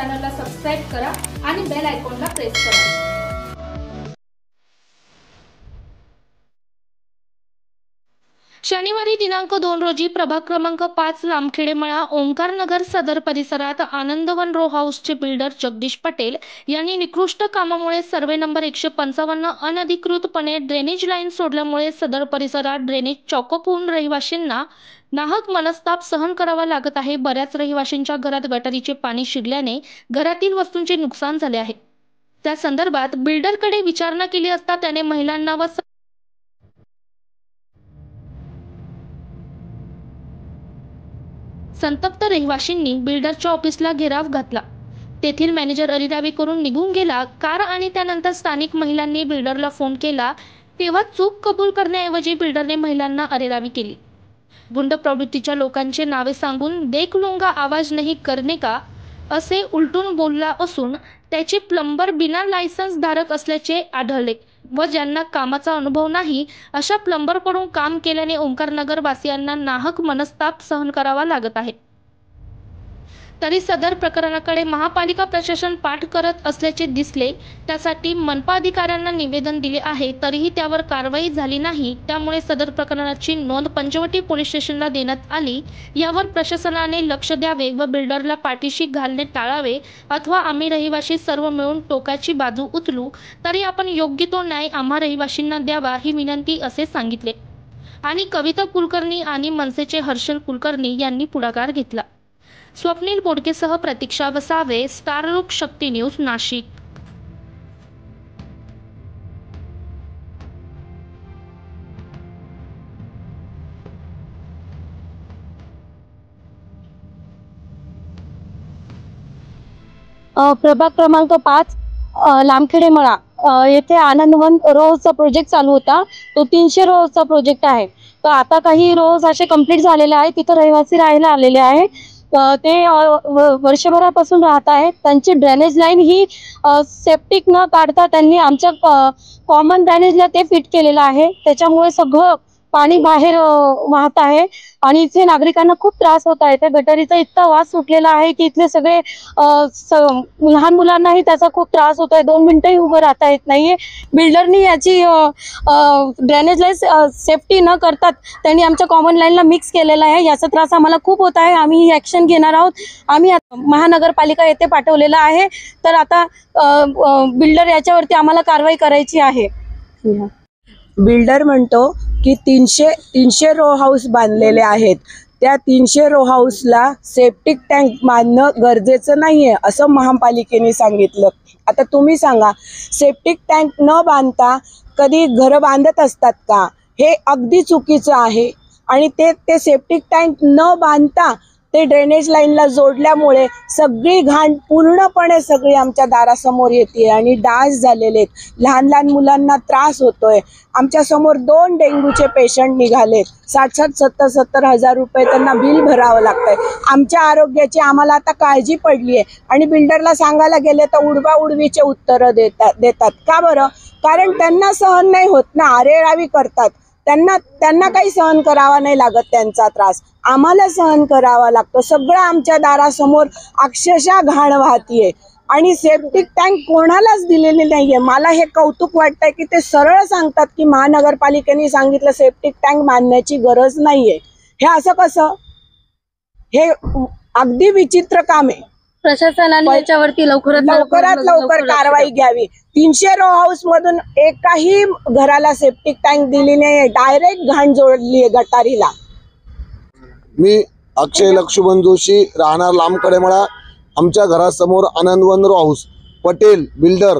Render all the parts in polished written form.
चॅनलला सबस्क्राइब करा आणि बेल आयकॉनला प्रेस करा। शनिवारी दिनांक 2 रोजी प्रभाग क्रमांक 5 लामखेडेमळा ओंकारनगर सदर परिसरात आनंदवन रो हाऊसचे बिल्डर जगदीश पटेल यांनी निकृष्ट कामामुळे सर्वे नंबर 155 अनधिकृतपणे ड्रेनेज लाईन सोडल्यामुळे सदर परिसरात ड्रेनेज चॉकअप होऊन रहिवाशांना नाहक मनस्ताप सहन करावा लागत आहे। बऱ्याच रहिवाशांच्या घरात गटारीचे पाणी शिरल्याने घरातील वस्तूंचे नुकसान झाले आहे। त्या संदर्भात बिल्डरकडे विचारणा केली असता त्याने महिलांना व संतप्त रहिवाशींनी बिल्डरच्या ऑफिसला घेराव घातला। तेथील मॅनेजर अरेरावी करून निघून गेला। कार आणि त्यानंतर स्थानिक महिलांनी बिल्डरला फोन केला तेव्हा चूक कबूल करण्याऐवजी बिल्डरने महिलांना अरेरावी केली। गुंड प्रवृत्तीच्या लोकांचे नावे सांगून देख लूंगा आवाज नहीं करने का असे उलटून बोलला असून त्याचे प्लंबर बिना लायसन्स धारक असल्याचे आढळले व ज्यांना कामाचा अनुभव नाही अशा प्लंबरकडून काम केल्याने ओंकारनगर वासियांना नाहक मनस्ताप सहन करावा लागत आहे। तरी सदर प्रकरणाकडे महापालिका प्रशासन पाठ करत असल्याचे दिसले। त्यासाठी मनपा अधिकाऱ्यांना निवेदन दिले आहे तरीही त्यावर कारवाई झाली नाही। त्यामुळे सदर प्रकरणाची नोंद पंचवटी पोलीस स्टेशनला देण्यात आली। यावर प्रशासनाने लक्ष द्यावे व बिल्डरला पाठीशी घालणे टाळावे अथवा आम्ही रहिवासी सर्व मिळून टोकाची बाजू उचलू तरी आपण योग्य तो न्याय आम्हा रहिवाशींना द्यावा ही विनंती असे सांगितले। आणि कविता कुलकर्णी आणि मनसेचे हर्षल कुलकर्णी यांनी पुढाकार घेतला। स्वप्नील बोडकेसह प्रतीक्षा वसावे, स्टारलोक शक्ती न्यूज, नाशिक। प्रभाग क्रमांक 5 लामखेडेमळा येथे आनंदवन रोजचा प्रोजेक्ट चालू होता। तो 300 रोजचा प्रोजेक्ट आहे। तर आता काही रोज असे कंप्लीट झालेले आहेत। तिथे रहिवासी राहायला आलेले आहे। ते वर्षभरापासून राहत आहेत। त्यांची ड्रेनेज लाईन ही सेप्टिक न काढता त्यांनी आमच्या कॉमन ड्रेनेजला ते फिट केलेलं आहे। त्याच्यामुळे सगळं पाणी बाहेर वाहत आहे आणि इथे नागरिकांना खूप त्रास होत आहे। त्या गटारीचा इतका वास सुटलेला आहे की इथले सगळे लहान मुलांनाही त्याचा खूप त्रास होत आहे। 2 मिनिटंही उभं राहता येत नाहीये। बिल्डरनी याची ड्रेनेज लाईन सेफ्टी न करतात त्यांनी आमच्या कॉमन लाईनला मिक्स केलेला आहे। याचा त्रास आम्हाला खूप होत आहे। आम्ही ही ऍक्शन घेणार आहोत। आम्ही महानगरपालिका येथे पाठवलेला आहे। तर आता बिल्डर याच्यावरती आम्हाला कारवाई करायची आहे। बिल्डर म्हणतो की 300 रो हाऊस बांधलेले आहेत। त्या 300 रो हाऊसला सेप्टिक टँक बांधणं गरजेचं नाहीये असं महापालिकेने सांगितलं। आता तुम्ही सांगा, सेप्टिक टँक न बांधता कधी घरं बांधत असतात का? हे अगदी चुकीचं आहे। आणि ते सेप्टिक टँक न बांधता ते ड्रेनेज लाईनला जोडल्यामुळे सगळी घाण पूर्णपणे सगळी आमच्या दारासमोर येते आणि डास झालेले आहेत। लहान लहान मुलांना त्रास होतोय। आमच्या समोर 2 डेंग्यूचे पेशंट निघालेत। 60-70 हजार रुपये त्यांना बिल भरावं लागतंय। आमच्या आरोग्याची आम्हाला आता काळजी पडली आहे आणि बिल्डरला सांगायला गेले तर उडवाउडवीचे उत्तरं देतात का बरं? कारण त्यांना सहन नाही होत ना, आरेरावी करतात। त्यांना काही सहन करावा नाही लागत त्यांचा त्रास, आम्हाला सहन करावा लागतो। सगळं आमच्या दारासमोर अक्षरशः घाण वाहतीये आणि सेप्टिक टँक कोणालाच दिलेले नाहीये। मला हे कौतुक वाटतंय की ते सरळ सांगतात की महानगरपालिकेने सांगितलं सेप्टिक टँक बांधण्याची गरज नाहीये। हे असं कसं? हे अगदी विचित्र काम आहे। प्रशासनाने याच्यावरती लवकरात लवकर कारवाई घ्यावी। 300 रो हाऊस मधून एकाही घराला सेप्टिक टँक दिली नाही, डायरेक्ट घाण जोडली आहे गटारीला। मी अक्षय लक्ष्मण जोशी, राहणार लामखेडेमळा। आमच्या घरासमोर Anandvan row house, Patel builder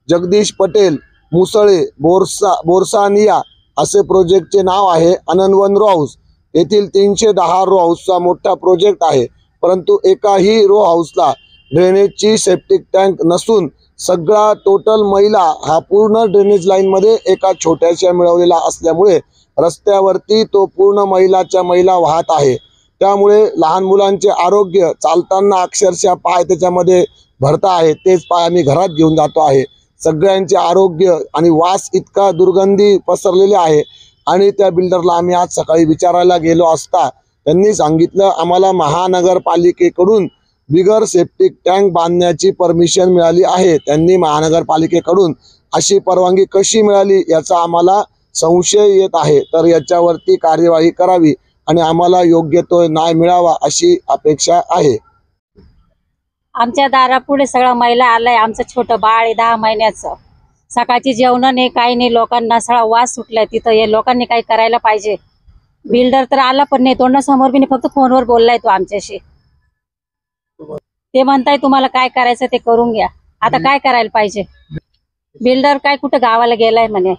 Jagdish Patel Musale Borsania असे प्रोजेक्टचे नाव आहे। आनंदवन रो हाऊस येथील 310 रो हाऊसचा मोठा प्रोजेक्ट आहे। परंतु एकाही रो हाऊसला ड्रेनेजची सेप्टिक टँक नसून सगळा टोटल मैला हा पूर्ण ड्रेनेज लाईन मध्ये एका छोट्याशा मिळवलेला असल्यामुळे रस्त्यावरती तो पूर्ण मैला वाहत आहे। त्यामुळे लहान मुलांचे आरोग्य, चालताना अक्षरशः पाय त्याच्यामध्ये भरता आहे, तेच पाय आम्ही घरात घेऊन जातो आहे। सगळ्यांचे आरोग्य आणि वास इतका दुर्गंधी पसरलेले आहे। आणि त्या बिल्डरला आम्ही आज सकाळी विचारायला गेलो असता त्यांनी सांगितलं आम्हाला महानगरपालिकेकडून बिगर सेप्टिक टँक बांधण्याची परमिशन मिळाली आहे. त्यांनी महानगरपालिकेकडून अशी परवानगी कशी मिळाली याचा आम्हाला संशय येत आहे. तर याच्यावरती कार्यवाही करावी आणि आम्हाला योग्य तो न्याय मिळावा अशी अपेक्षा आहे. आमच्या दारापुढे सगळं मैला आलाय. आमचं छोटं बाळ आहे 10 महिन्याचं. सकाळची जेवण नाही, काही नाही. लोकांना सगळा वास सुटलाय तिथं. हे लोकांनी काही करायला पाहिजे. बिल्डर तर आला पण नाही, तोंडासमोर बी नाही, फक्त फोनवर बोललाय तो आमच्याशी. ते म्हणताय तुम्हाला काय करायचं ते करून घ्या. आता काय करायला पाहिजे? बिल्डर काय कुठं गावाला गेलाय म्हणे.